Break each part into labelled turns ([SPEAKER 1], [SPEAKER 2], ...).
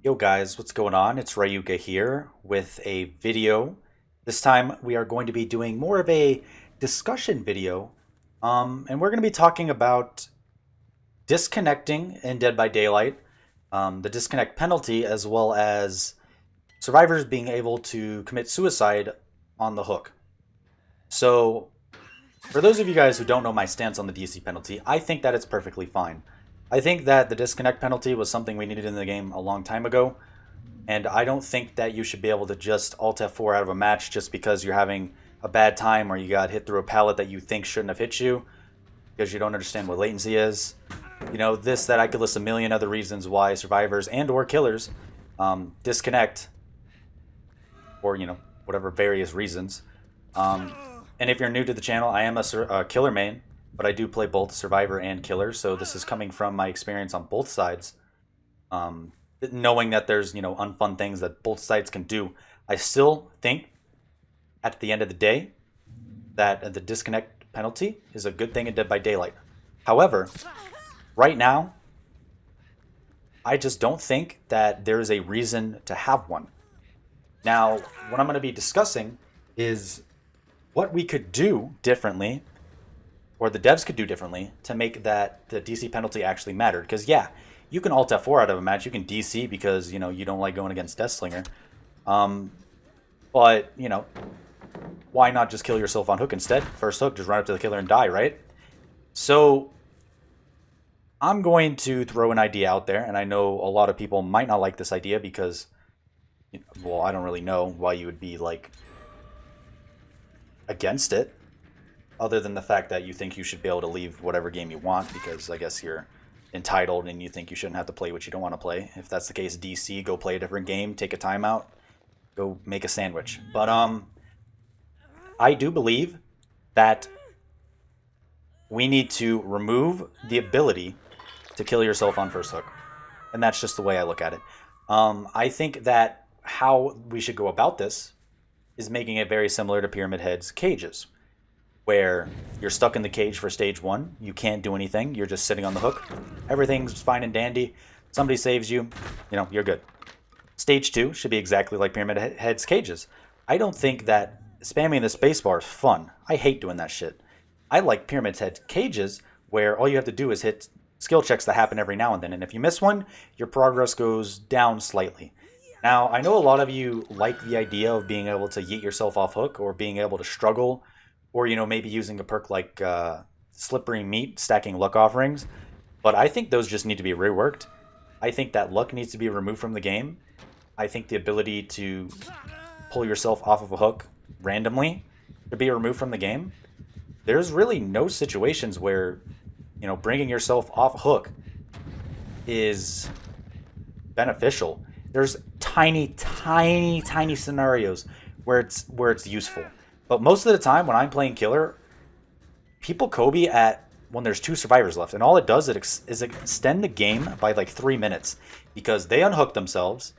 [SPEAKER 1] Yo guys, what's going on? It's Ryuga here with a video. This time we are going to be doing more of a discussion video. And we're going to be talking about disconnecting in Dead by Daylight, the disconnect penalty, as well as survivors being able to commit suicide on the hook. So, for those of you guys who don't know my stance on the DC penalty, I think that it's perfectly fine. I think that the disconnect penalty was something we needed in the game a long time ago. And I don't think that you should be able to just Alt F4 out of a match just because you're having a bad time or you got hit through a pallet that you think shouldn't have hit you because you don't understand what latency is. You know, that I could list a million other reasons why survivors and or killers disconnect for, whatever various reasons. And if you're new to the channel, I am a killer main, but I do play both survivor and killer, so this is coming from my experience on both sides. Knowing that there's, unfun things that both sides can do, I still think at the end of the day that the disconnect penalty is a good thing in Dead by Daylight. However, right now, I just don't think that there is a reason to have one. Now, what I'm going to be discussing is what we could do differently, or the devs could do differently, to make that the DC penalty actually matter. Because, yeah, you can Alt F4 out of a match, you can DC because, you don't like going against Deathslinger. But, why not just kill yourself on hook instead? First hook, just run up to the killer and die, right? So, I'm going to throw an idea out there, and I know a lot of people might not like this idea because, well, I don't really know why you would be, against it, other than the fact that you think you should be able to leave whatever game you want because I guess you're entitled and you think you shouldn't have to play what you don't want to play. If that's the case, DC, go play a different game, take a timeout, go make a sandwich. But I do believe that we need to remove the ability to kill yourself on first hook. And that's just the way I look at it. I think that how we should go about this is making it very similar to Pyramid Head's cages, where you're stuck in the cage for stage 1, you can't do anything, you're just sitting on the hook, everything's fine and dandy, somebody saves you, you're good. Stage 2 should be exactly like Pyramid Head's cages. I don't think that spamming the spacebar is fun. I hate doing that shit. I like Pyramid Head cages, where all you have to do is hit skill checks that happen every now and then, and if you miss one, your progress goes down slightly. Now, I know a lot of you like the idea of being able to yeet yourself off hook, or being able to struggle, or, maybe using a perk like Slippery Meat, stacking luck offerings. But I think those just need to be reworked. I think that luck needs to be removed from the game. I think the ability to pull yourself off of a hook randomly to be removed from the game. There's really no situations where, bringing yourself off a hook is beneficial. There's tiny, tiny, tiny scenarios where it's useful. But most of the time when I'm playing killer, people Kobe at when there's 2 survivors left. And all it does is extend the game by 3 minutes. Because they unhook themselves.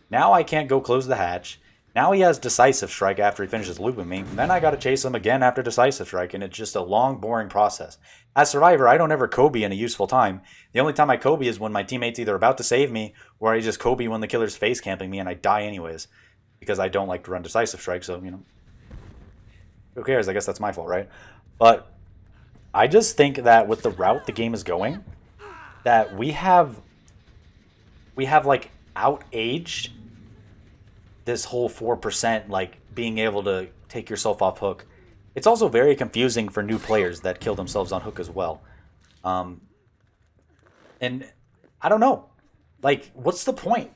[SPEAKER 1] Now I can't go close the hatch. Now he has Decisive Strike after he finishes looping me. And then I gotta chase him again after Decisive Strike. And it's just a long, boring process. As Survivor, I don't ever Kobe in a useful time. The only time I Kobe is when my teammate's either about to save me, or I just Kobe when the killer's face camping me and I die anyways. Because I don't like to run Decisive Strike, so, who cares? I guess that's my fault, right? But I just think that with the route the game is going, that we have out-aged this whole 4%, being able to take yourself off hook. It's also very confusing for new players that kill themselves on hook as well. And I don't know. What's the point?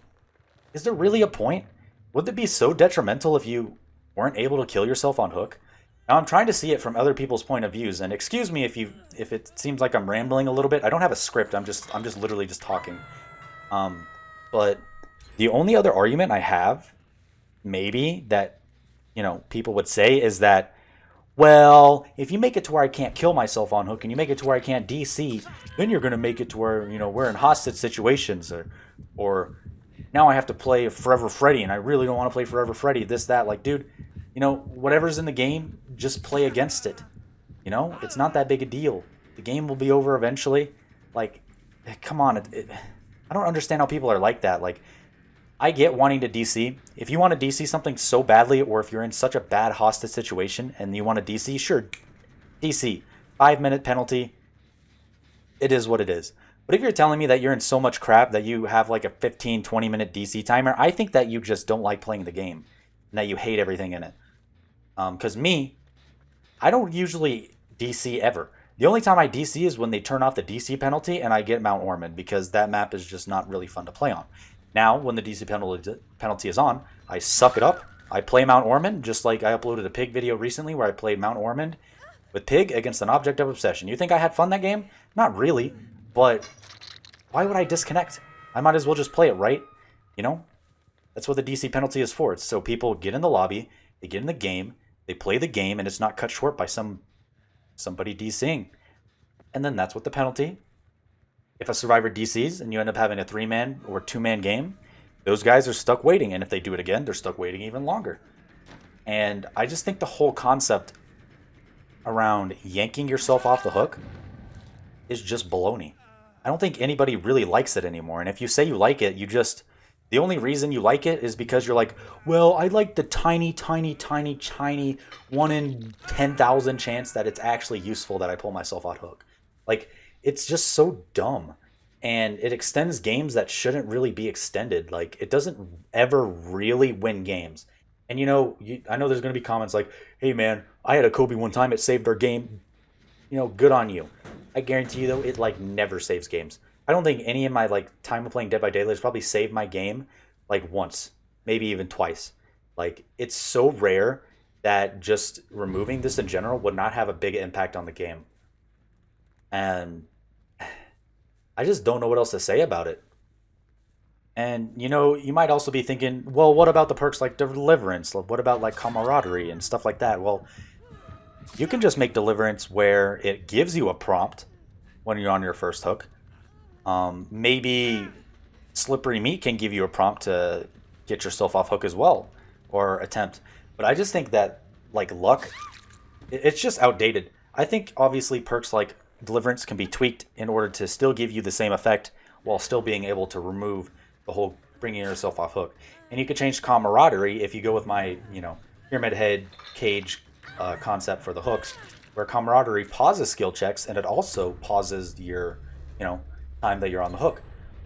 [SPEAKER 1] Is there really a point? Would it be so detrimental if you weren't able to kill yourself on hook? Now I'm trying to see it from other people's point of views, and excuse me if it seems like I'm rambling a little bit. I don't have a script. I'm just literally just talking. But the only other argument I have, maybe that people would say, is that, well, if you make it to where I can't kill myself on hook and you make it to where I can't DC, then you're gonna make it to where we're in hostage situations, or now I have to play Forever Freddy and I really don't want to play Forever Freddy. This that dude. Whatever's in the game, just play against it. It's not that big a deal. The game will be over eventually. Come on. I don't understand how people are like that. I get wanting to DC. If you want to DC something so badly, or if you're in such a bad hostage situation and you want to DC, sure, DC. 5-minute penalty. It is what it is. But if you're telling me that you're in so much crap that you have like a 15, 20-minute DC timer, I think that you just don't like playing the game and that you hate everything in it. Because me, I don't usually DC ever. The only time I DC is when they turn off the DC penalty and I get Mount Ormond, because that map is just not really fun to play on. Now, when the DC penalty is on, I suck it up. I play Mount Ormond, just like I uploaded a Pig video recently where I played Mount Ormond with Pig against an object of obsession. You think I had fun that game? Not really, but why would I disconnect? I might as well just play it, right? You know? That's what the DC penalty is for. It's so people get in the lobby, they get in the game, they play the game, and it's not cut short by somebody DCing. And then that's what the penalty. If a survivor DCs and you end up having a 3-man or 2-man game, those guys are stuck waiting. And if they do it again, they're stuck waiting even longer. And I just think the whole concept around yanking yourself off the hook is just baloney. I don't think anybody really likes it anymore. And if you say you like it, the only reason you like it is because you're like, well, I like the tiny 1 in 10,000 chance that it's actually useful that I pull myself off hook. Like, it's just so dumb, and it extends games that shouldn't really be extended. Like, it doesn't ever really win games. And I know there's going to be comments like, hey man, I had a Kobe one time, it saved our game. Good on you. I guarantee you though, it like never saves games. I don't think any of my like time of playing Dead by Daylight has probably saved my game like once, maybe even twice. Like, it's so rare that just removing this in general would not have a big impact on the game. And I just don't know what else to say about it. And, you might also be thinking, well, what about the perks like Deliverance? What about like Camaraderie and stuff like that? Well, you can just make Deliverance where it gives you a prompt when you're on your first hook. Maybe Slippery Meat can give you a prompt to get yourself off hook as well, or attempt. But I just think that, like, luck, it's just outdated. I think, obviously, perks like Deliverance can be tweaked in order to still give you the same effect while still being able to remove the whole bringing yourself off hook. And you could change Camaraderie if you go with my, Pyramid Head Cage concept for the hooks, where Camaraderie pauses skill checks and it also pauses your, time that you're on the hook.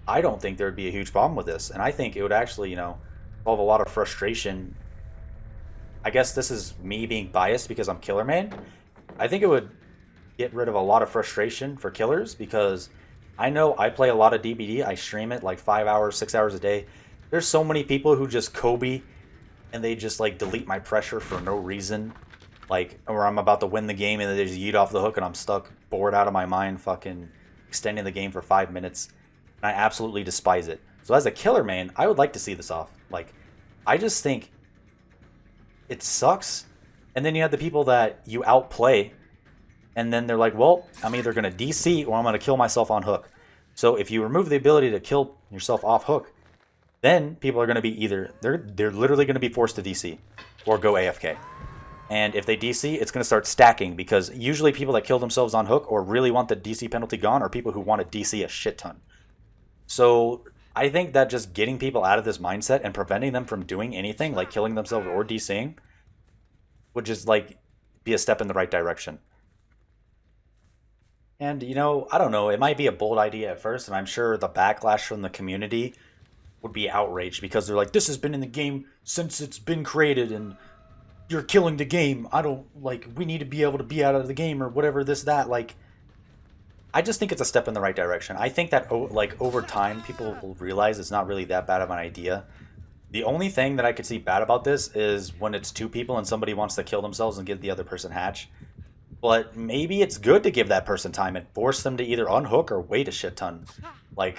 [SPEAKER 1] I don't think there would be a huge problem with this, and I think it would actually, involve a lot of frustration. I guess this is me being biased because I'm Killer Man. I think it would get rid of a lot of frustration for killers, because I know I play a lot of DBD. I stream it like 5 hours, 6 hours a day. There's so many people who just Kobe and they just like delete my pressure for no reason. Like, or I'm about to win the game and they just yeet off the hook and I'm stuck, bored out of my mind, fucking extending the game for 5 minutes. And I absolutely despise it. So as a Killer Man, I would like to see this off. Like, I just think it sucks. And then you have the people that you outplay, and then they're like, well, I'm either going to DC or I'm going to kill myself on hook. So if you remove the ability to kill yourself off hook, then people are going to be either, they're literally going to be forced to DC or go AFK. And if they DC, it's going to start stacking, because usually people that kill themselves on hook or really want the DC penalty gone are people who want to DC a shit ton. So I think that just getting people out of this mindset and preventing them from doing anything like killing themselves or DCing would just like be a step in the right direction. And, I don't know, it might be a bold idea at first, and I'm sure the backlash from the community would be outraged, because they're like, this has been in the game since it's been created, and you're killing the game. We need to be able to be out of the game, or whatever, this, that. Like, I just think it's a step in the right direction. I think that, like, over time, people will realize it's not really that bad of an idea. The only thing that I could see bad about this is when it's two people and somebody wants to kill themselves and give the other person hatch. But maybe it's good to give that person time and force them to either unhook or wait a shit ton. Like,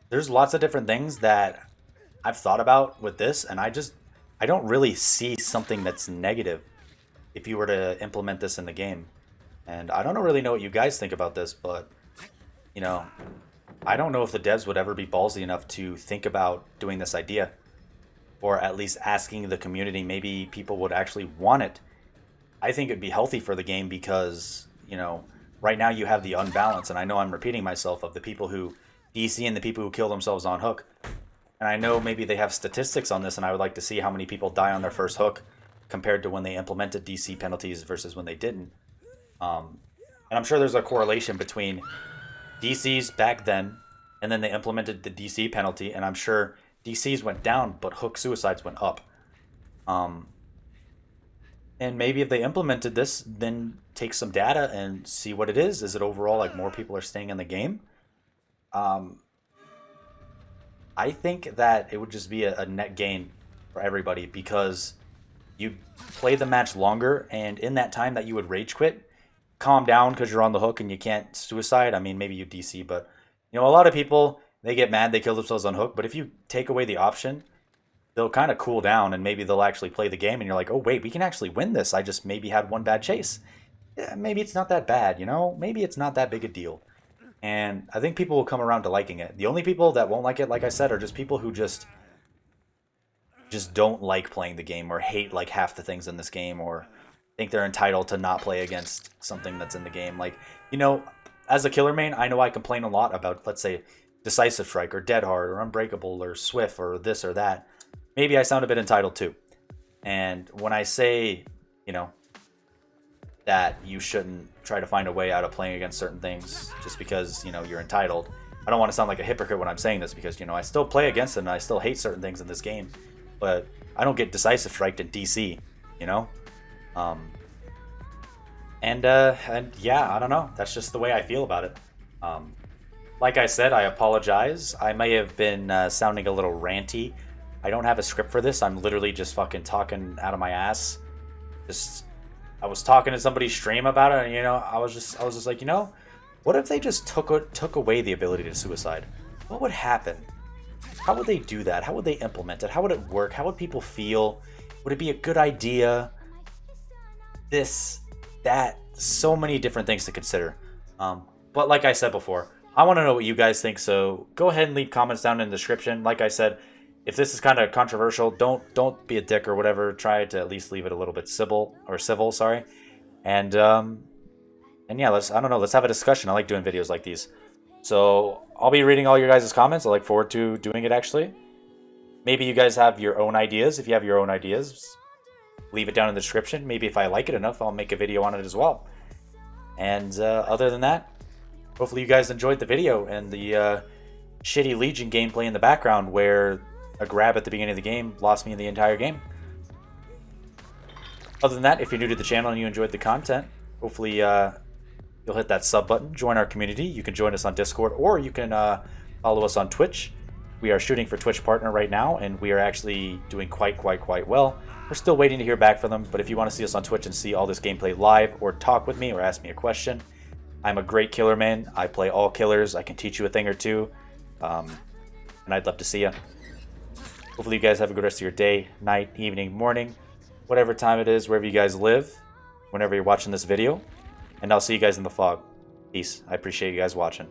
[SPEAKER 1] there's lots of different things that I've thought about with this, and I don't really see something that's negative if you were to implement this in the game. And I don't really know what you guys think about this, but, I don't know if the devs would ever be ballsy enough to think about doing this idea, or at least asking the community. Maybe people would actually want it. I think it'd be healthy for the game, because, right now you have the unbalance, and I know I'm repeating myself, of the people who DC and the people who kill themselves on hook. And I know maybe they have statistics on this, and I would like to see how many people die on their first hook compared to when they implemented DC penalties versus when they didn't. And I'm sure there's a correlation between DCs back then, and then they implemented the DC penalty, and I'm sure DCs went down, but hook suicides went up. And maybe if they implemented this, then take some data and see what it is. Is it overall like more people are staying in the game? I think that it would just be a net gain for everybody because you play the match longer, and in that time that you would rage quit, calm down because you're on the hook and you can't suicide. I mean, maybe you DC, but you know, a lot of people, they get mad, they kill themselves on hook. But if you take away the option, they'll kind of cool down and maybe they'll actually play the game. And you're like, oh wait, we can actually win this. I just maybe had one bad chase. Yeah, maybe it's not that bad, you know. Maybe it's not that big a deal. And I think people will come around to liking it. The only people that won't like it, like I said, are just people who just don't like playing the game or hate like half the things in this game or think they're entitled to not play against something that's in the game. Like, you know, as a killer main, I know I complain a lot about, let's say, Decisive Strike or Dead Hard or Unbreakable or Swift or this or that. Maybe I sound a bit entitled too. And when I say, you know, that you shouldn't try to find a way out of playing against certain things just because, you know, you're entitled, I don't want to sound like a hypocrite when I'm saying this because, you know, I still play against them and I still hate certain things in this game. But I don't get Decisive Striked in DC, you know? And yeah, I don't know. That's just the way I feel about it. Like I said, I apologize. I may have been sounding a little ranty. I don't have a script for this. I'm literally just fucking talking out of my ass. I was talking to somebody's stream about it, and you know, I was just like, you know, what if they just took away the ability to suicide? What would happen? How would they do that? How would they implement it? How would it work? How would people feel? Would it be a good idea? This, that, so many different things to consider. But like I said before, I want to know what you guys think, so go ahead and leave comments down in the description. Like I said, if this is kind of controversial, don't be a dick or whatever. Try to at least leave it a little bit civil, sorry. And yeah, let's have a discussion. I like doing videos like these. So I'll be reading all your guys' comments. I look forward to doing it, actually. Maybe you guys have your own ideas. If you have your own ideas, leave it down in the description. Maybe if I like it enough, I'll make a video on it as well. And other than that, hopefully you guys enjoyed the video and the shitty Legion gameplay in the background where a grab at the beginning of the game lost me in the entire game. Other than that, if you're new to the channel and you enjoyed the content, hopefully you'll hit that sub button, join our community. You can join us on Discord, or you can follow us on Twitch. We are shooting for Twitch partner right now, and we are actually doing quite well. We're still waiting to hear back from them, but if you want to see us on Twitch and see all this gameplay live, or talk with me, or ask me a question, I'm a great killer man. I play all killers. I can teach you a thing or two, and I'd love to see you. Hopefully you guys have a good rest of your day, night, evening, morning, whatever time it is, wherever you guys live, whenever you're watching this video. And I'll see you guys in the fog. Peace. I appreciate you guys watching.